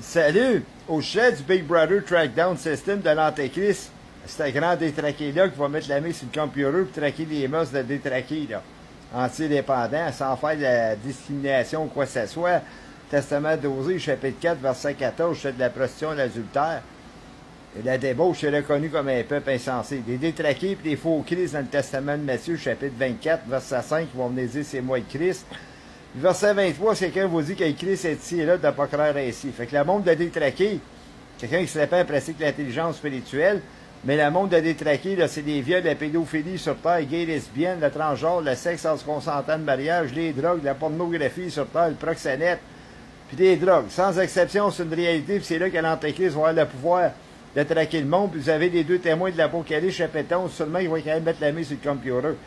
Salut! Au chef du Big Brother Trackdown System de l'Antéchrist, c'est un grand détraqué-là qui va mettre la main sur le computer pour traquer les mœurs de détraqué, là. Anti-dépendant, sans faire de la discrimination ou quoi que ce soit. Testament d'Osée, chapitre 4, verset 14, c'est de la prostitution et l'adultère. Et la débauche est reconnue comme un peuple insensé. Des détraqués et des faux Christ dans le testament de Matthieu, chapitre 24, verset 5, qui vont venir dire c'est moi le Christ. Verset 23, c'est quelqu'un vous dit que Christ est ici et là de ne pas croire ainsi. Fait que le monde de détraqués, quelqu'un qui se répand pratique l'intelligence spirituelle, mais le monde de détraqués, là, c'est des viols, la pédophilie sur terre, gays, lesbiennes, le transgenre, le sexe sans consentant de mariage, les drogues, la pornographie sur terre, le proxénète, puis des drogues. Sans exception, c'est une réalité, puis c'est là que l'Antéchrist va avoir le pouvoir de traquer le monde, puis vous avez les deux témoins de l'Apocalypse, chapitre 11, seulement ils vont quand même mettre la main sur le computer.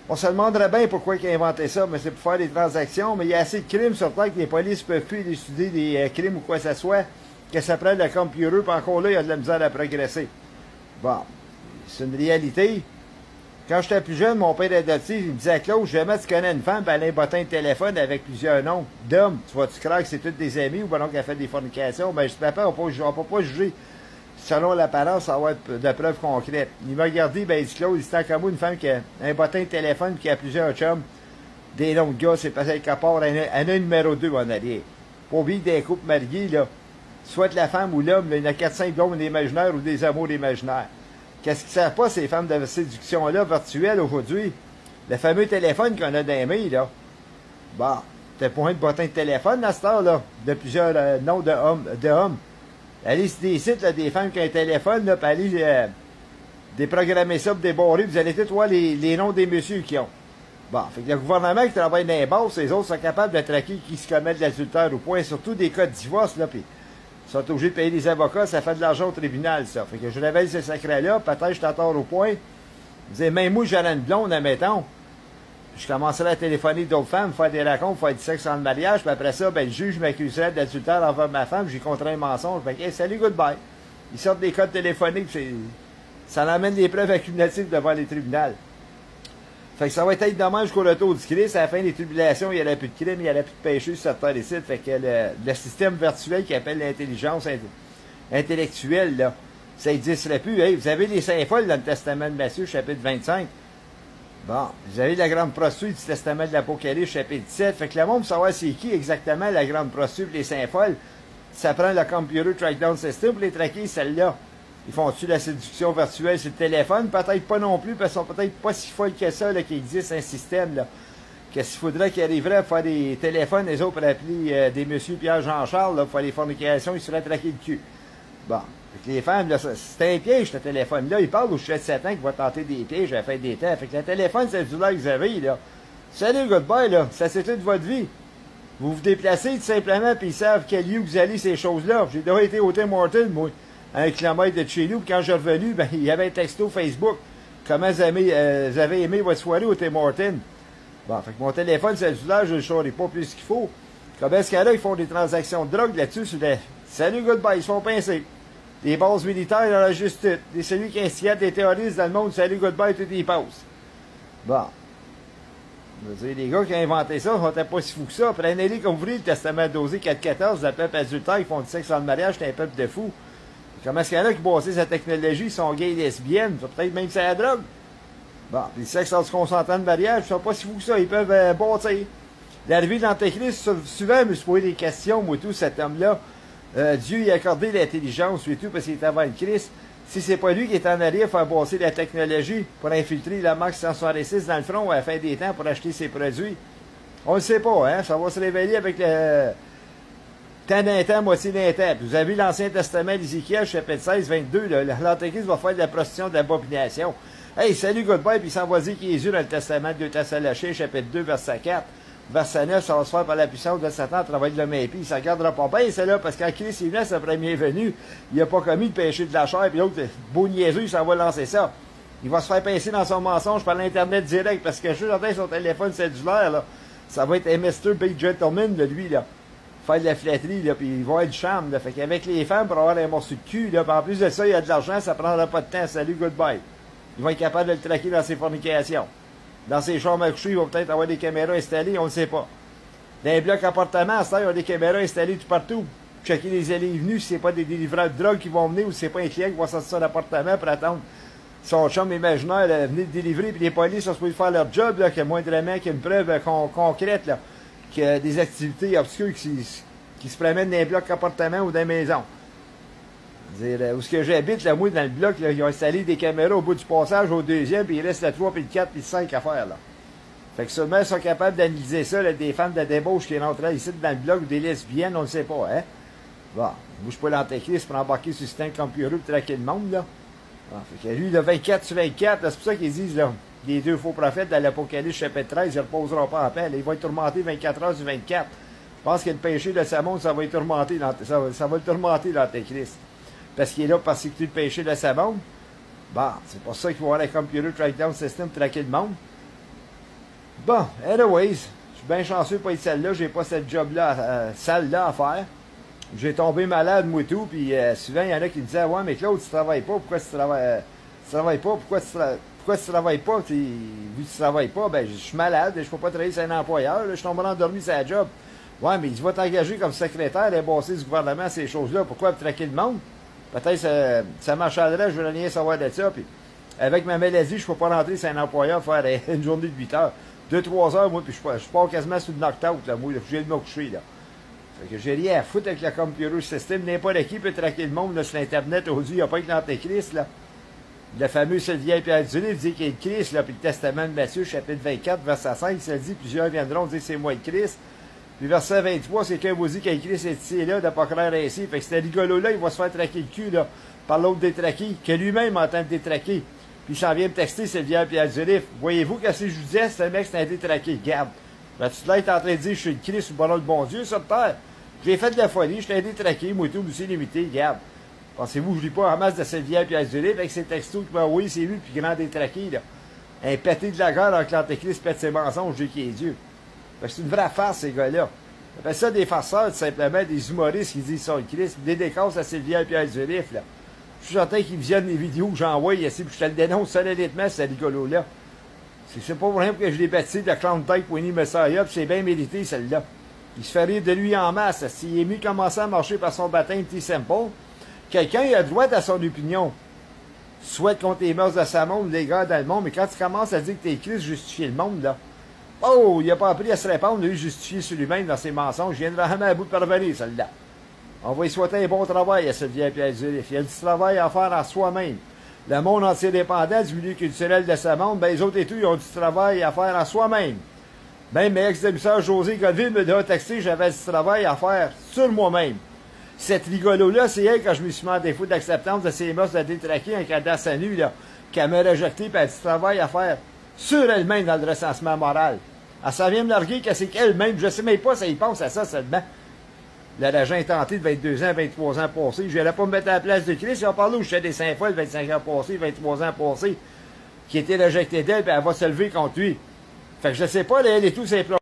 On se demanderait bien pourquoi il a inventé ça, mais c'est pour faire des transactions, mais il y a assez de crimes sur terre que les polices ne peuvent plus élucider des crimes ou quoi que ce soit, que ça prenne le computer, puis encore là, il y a de la misère à progresser. Bon, c'est une réalité. Quand j'étais plus jeune, mon père adoptif, il me disait, Claude, jamais tu connais une femme, puis elle a un bottin de téléphone avec plusieurs noms d'hommes. Tu vas-tu croire que c'est toutes des amis ou ben qu'elle fait des fornications? Ben, je dis, papa, on ne peut pas juger. Selon l'apparence, ça va être de preuves concrètes. Il m'a regardé, ben, il dit, Claude, c'est comme moi, une femme qui a un bottin de téléphone, qui a plusieurs chums, des noms de gars, c'est parce qu'à part, elle a un numéro 2 en arrière. Pour oublier que des couples mariés, là, soit la femme ou l'homme, il y en a 4-5 blondes imaginaires ou des amours imaginaires. Qu'est-ce qu'ils ne savent pas, ces femmes de séduction-là, virtuelles, aujourd'hui? Le fameux téléphone qu'on a dans les mains, là. Bon, t'as pas un bottin de téléphone, à cette heure-là, de plusieurs noms de hommes. Allez sur des sites, là, des femmes qui ont un téléphone, là, puis allez déprogrammer ça pour débarrer, vous allez tout voir les noms des messieurs qui ont. Bon, fait que le gouvernement qui travaille dans les bases, les autres sont capables de traquer qui se commet de l'adultère au point, surtout des cas de divorce, là, puis ils sont obligés de payer des avocats, ça fait de l'argent au tribunal, ça. Fait que je révèle ce secret-là, peut-être je t'attends au point. Je disais, même moi, j'aurais une blonde, admettons. Je commencerais à téléphoner d'autres femmes, faire des racontes, faire du sexe en mariage, puis après ça, ben, le juge m'accuserait d'adultère envers ma femme, j'ai contraint un mensonge. Fait que, hey, salut, goodbye. Ils sortent des codes téléphoniques, ça amène des preuves accumulatives devant les tribunaux. Fait que ça va être dommage jusqu'au retour du Christ. À la fin des tribulations, il n'y aurait plus de crime, il n'y aurait plus de péché sur cette terre ici. Fait que le système virtuel qui appelle l'intelligence intellectuelle, là, ça n'existerait plus. Hey, vous avez les saints folles dans le Testament de Matthieu, chapitre 25. Bon, vous avez la grande prostituée du Testament de l'Apocalypse, chapitre 17. Fait que le monde veut savoir c'est qui exactement la grande prostituée et les saints folles. Ça prend le Computer Trackdown System pour les traquer, celle-là. Ils font-tu la séduction virtuelle sur le téléphone? Peut-être pas non plus, parce qu'ils sont peut-être pas si folles que ça, là, qu'il existe un système, là. Qu'est-ce qu'il faudrait qu'ils arriveraient à faire des téléphones, les autres, pour appeler des monsieur Pierre-Jean-Charles, là, pour faire des fornications, ils seraient traqués le cul. Bon. Fait que les femmes, là, c'est un piège, ce téléphone-là. Ils parlent au chef de 7 ans qui va tenter des pièges à la fin des temps. Fait que le téléphone cellulaire que vous avez, là. Salut, goodbye, là. Ça, c'est toute votre vie. Vous vous déplacez tout simplement, puis ils savent quel lieu vous allez, ces choses-là. J'ai déjà été au Tim Hortons, moi, à 1 kilomètre de chez nous, puis quand je suis revenu, ben, il y avait un texto Facebook. Comment vous avez aimé votre soirée au Tim Hortons? Bon, fait que mon téléphone cellulaire, je ne le saurais pas plus qu'il faut. Comme est-ce qu'il y en a, ils font des transactions de drogue là-dessus, sur des salut, goodbye, ils se font pincer. Des bases militaires, il en a juste toutes. Des celui qui instille des terroristes dans le monde, salut, goodbye, tout y passe. Bon. Je veux dire, les gars qui ont inventé ça, ils n'étaient pas si fous que ça. Prenez-les comme vous voulez, le testament d'Osée 4.14, le peuple adultère, ils font du sexe en mariage, c'est un peuple de fous. Comment est-ce qu'il y en a qui bossent cette technologie, ils sont gays et lesbiennes, peut-être même c'est la drogue. Bon, puis le sexe sans consentant de mariage, ils sont pas si fous que ça, ils peuvent bâtir. L'arrivée de l'Antéchrist, souvent, je me suis posé des questions, moi, tout, cet homme-là. Dieu y a accordé l'intelligence, et tout, parce qu'il est avant le Christ. Si c'est pas lui qui est en arrière faire bosser la technologie pour infiltrer la marque 166 dans le front à la fin des temps pour acheter ses produits, on ne sait pas, hein? Ça va se révéler avec le temps d'un temps, moitié d'un temps. Puis vous avez vu l'Ancien Testament d'Ézéchiel, chapitre 16, 22, l'Antéchrist va faire de la prostitution de la population. Hey, salut, goodbye, puis il s'en va dire qu'il est Jésus dans le Testament de 2 Thessaloniciens, chapitre 2, verset 4. Verset 9, ça va se faire par la puissance de Satan à travers le mépi. Il ne s'en gardera pas bien, celle-là, parce que quand Christ est venu à sa première venue, il n'a pas commis le péché de la chair, puis l'autre, beau niaiseux, il s'en va lancer ça. Il va se faire pincer dans son mensonge par l'Internet direct, parce que je suis certain son téléphone cellulaire, là, ça va être un Mr. Big Gentleman, de lui, là. Faire de la flatterie, là, puis il va avoir du charme, là. Fait qu'avec les femmes, pour avoir un morceau de cul, là, puis en plus de ça, il y a de l'argent, ça prendra pas de temps. Salut, goodbye. Il va être capable de le traquer dans ses fornications. Dans ses chambres à coucher, il va peut-être avoir des caméras installées, on ne sait pas. Dans les blocs appartements, à ce temps, il y a des caméras installées tout partout. checker les allées et venues, si c'est pas des délivreurs de drogue qui vont venir ou si c'est pas un client qui va sortir son appartement pour attendre son chum imaginaire venir délivrer, puis les polices sont supposés faire leur job, là, que moindrement qu'il y a une preuve concrète, là, qu'il y a des activités obscures qui se promènent dans les blocs appartements ou dans les maisons. Où ce que j'habite, là, moi, dans le bloc, là, ils ont installé des caméras au bout du passage, au deuxième, puis il reste le 3, puis le 4, puis le 5 à faire, là. Fait que seulement ils sont capables d'analyser ça, là, des femmes de débauche qui rentraient ici dans le bloc, ou des lesbiennes, on ne sait pas, hein. Bon, bouge pas l'antéchrist pour embarquer sur le système computer pour traquer le monde, là. Ah, fait que lui, le 24 sur 24, c'est pour ça qu'ils disent, là, les deux faux prophètes de l'Apocalypse chapitre 13, ils ne reposeront pas en paix. Là, ils vont être tourmentés 24 heures sur 24. Je pense que le péché de sa monde, ça va être tourmenté, ça va le tourmenter l'Antéchrist. Parce qu'il est là pour persécuter le péché de sa monde. Bon, c'est pour ça qu'il va avoir un computer trackdown system pour traquer le monde. Bon, anyways, je suis bien chanceux de pas être celle-là, j'ai pas cette job-là, sale-là à faire. J'ai tombé malade, moi tout, puis souvent, il y en a qui me disaient « Ouais, mais Claude, tu travailles pas, pourquoi tu travailles pas, pourquoi tu travailles pas, vu que tu travailles pas, ben, je suis malade, je peux pas travailler sur un employeur, là, je suis tombé endormi sur la job. Ouais, mais il va t'engager comme secrétaire, les bossés du gouvernement, ces choses-là, pourquoi traquer le monde? Peut-être ça m'achalerait, je veux rien savoir de ça, puis avec ma maladie, je peux pas rentrer sur un employeur faire une journée de 8 heures. 2-3 heures, moi, puis je pars quasiment sur le knock-out, là, moi, j'ai de me coucher, là. Fait que j'ai rien à foutre avec le computer system. N'importe qui peut traquer le monde là, sur Internet. Aujourd'hui, il n'y a pas que l'Antéchrist, là. Le fameux Sylvain Pierre du livre dit qu'il y a le Christ, là, puis le Testament de Matthieu, chapitre 24, verset 5, ça dit, plusieurs viendront dire c'est moi le Christ. Puis verset 23, c'est qu'un vous dit que le Christ est ici et là, de pas croire ainsi. Fait que c'était rigolo-là, il va se faire traquer le cul, là, par l'autre détraqué, que lui-même entend le détraquer. Puis il s'en vient me texter, Sylvain Pierre du livre. Voyez-vous que si je vous disais, c'est un mec, c'est un détraqué. Garde. Ben, tu là, es en train de dire, je suis le Christ ou le bon Dieu sur terre. J'ai fait de la folie, je t'ai détraqué, moi tout, aussi limité, garde. Pensez-vous que je lis pas en masse de Sylvain Pierre du livre avec ses textos qui m'ont envoyé, c'est lui, puis grand détraqué, là. Un pété de la gueule avec l'Antéchrist pète ses mensonges, Dieu qui est Dieu. Fait que c'est une vraie farce, ces gars-là. On appelle ça des farceurs, tout simplement, des humoristes qui disent ça, le Christ, des décasses à Sylvain Pierre du livre, là. Je suis certain qu'ils visionnent les vidéos que j'envoie ici, puis je te le dénonce solidement, ce rigolo-là. C'est pas pour rien que je l'ai baptisé de Clown Type Winnie Messiah, puis c'est bien mérité, celle-là. Il se fait rire de lui en masse. S'il est mieux commencer à marcher par son baptême T-Simple, quelqu'un a droit à son opinion. Soit contre les mœurs de sa monde, les gars dans le monde, mais quand tu commences à dire que t'es Christ, justifier le monde, là. Oh, il n'a pas appris à se répondre, lui, justifier sur lui-même dans ses mensonges. Il vient vraiment à bout de parvenir, celle-là. On va y souhaiter un bon travail à Sylvain Pierre Durif. Il y a du travail à faire en soi-même. Le monde entier dépendant du milieu culturel de sa monde, ben les autres et tout, ils ont du travail à faire en soi-même. Même mes ex-émissaires José Godville me a texté, j'avais du travail à faire sur moi-même. Cette rigolo-là, c'est elle, quand je me suis mis en défaut d'acceptance de ses mœurs de détraquer un cadastre à nu, là, qu'elle m'a rejeté, puis elle a du travail à faire sur elle-même dans le recensement moral. Elle s'en vient me larguer que c'est qu'elle-même, je sais même pas si elle pense à ça seulement. Le régent est tenté de 22 ans, 23 ans passés. Je n'allais pas me mettre à la place de Christ. Il va parler où j'étais des 5 fois, 25 ans passés, 23 ans passés, qui était rejeté d'elle, puis elle va se lever contre lui. Fait que je sais pas, là, elle et tout, c'est plomb.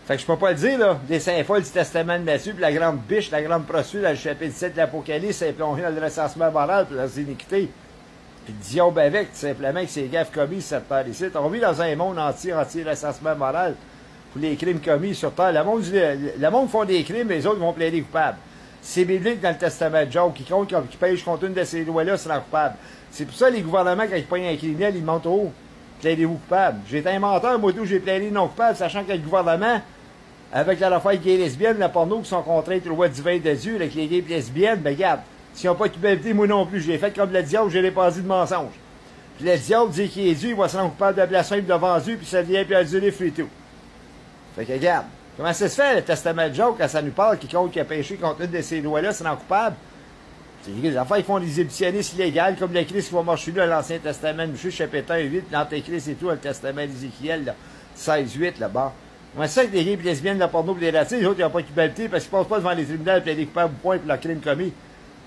Fait que je peux pas le dire, là, des 5 fois du Testament de Matthieu, puis la grande biche, la grande prostituée, dans le chapitre 7 de l'Apocalypse, c'est plongé dans le recensement moral, puis leurs iniquités. Puis le diable avec, tout simplement, que ces gaffes commises sur cette terre ici. On vit dans un monde anti-recensement moral. Pour les crimes commis sur terre. Le monde font des crimes, les autres vont plaider coupables. C'est biblique dans le Testament de Job. Quiconque qui pêche contre une de ces lois-là sera coupable. C'est pour ça que les gouvernements, quand ils pognent un criminel, ils montent haut. Plaidez-vous coupable. J'ai été un menteur, moi tout, j'ai plaidé non coupable, sachant que le gouvernement, avec la affaire gay lesbienne, la porno, qui sont contraintes aux lois divines de Dieu, avec les gays et lesbiennes, ben regarde, s'ils n'ont pas de culpabilité, moi non plus, j'ai fait comme le diable, j'ai pas dit de mensonge. Puis le diable dit qu'il est Dieu, il va se rendre coupable de blasphème devant Dieu, puis ça vient puis Dieu les fruits et tout. Fait que regarde, comment ça se fait le Testament de Job quand ça nous parle quiconque qui a péché contre une de ces lois-là sera coupable? Les affaires, ils font des ébitionnistes illégales comme le Christ qui va marcher là, l'Ancien Testament, Michée, chapitre 1, 8, l'Antéchrist et tout, le Testament d'Ézéchiel, là, 16, 8, là-bas. Comment ça que les gays et lesbiennes, la porno et les racistes, les autres, ils n'ont pas de culpabilité parce qu'ils ne passent pas devant les tribunaux et les coupables au point pour leur crime commis.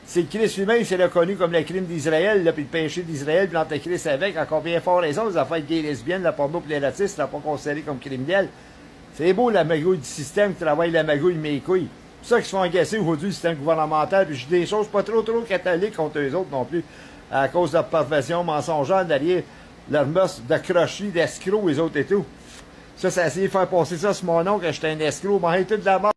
C'est le Christ lui-même, c'est reconnu comme le crime d'Israël, puis le péché d'Israël, puis l'Antéchrist avec, encore bien fort les autres, les affaires gays et lesbiennes, la porno et les racistes, ne pas considéré comme criminels. C'est beau la magouille du système qui travaille la magouille mes couilles. C'est ça qu'ils se font agacer aujourd'hui, le système gouvernemental. Puis je dis des choses pas trop catholiques contre eux autres non plus. À cause de leur perversion mensongère derrière leur mœurs de crocheries, d'escrocs, les autres et tout. Ça, c'est essayé de faire passer ça sur mon nom que j'étais un escroc. Mais tout de la mort.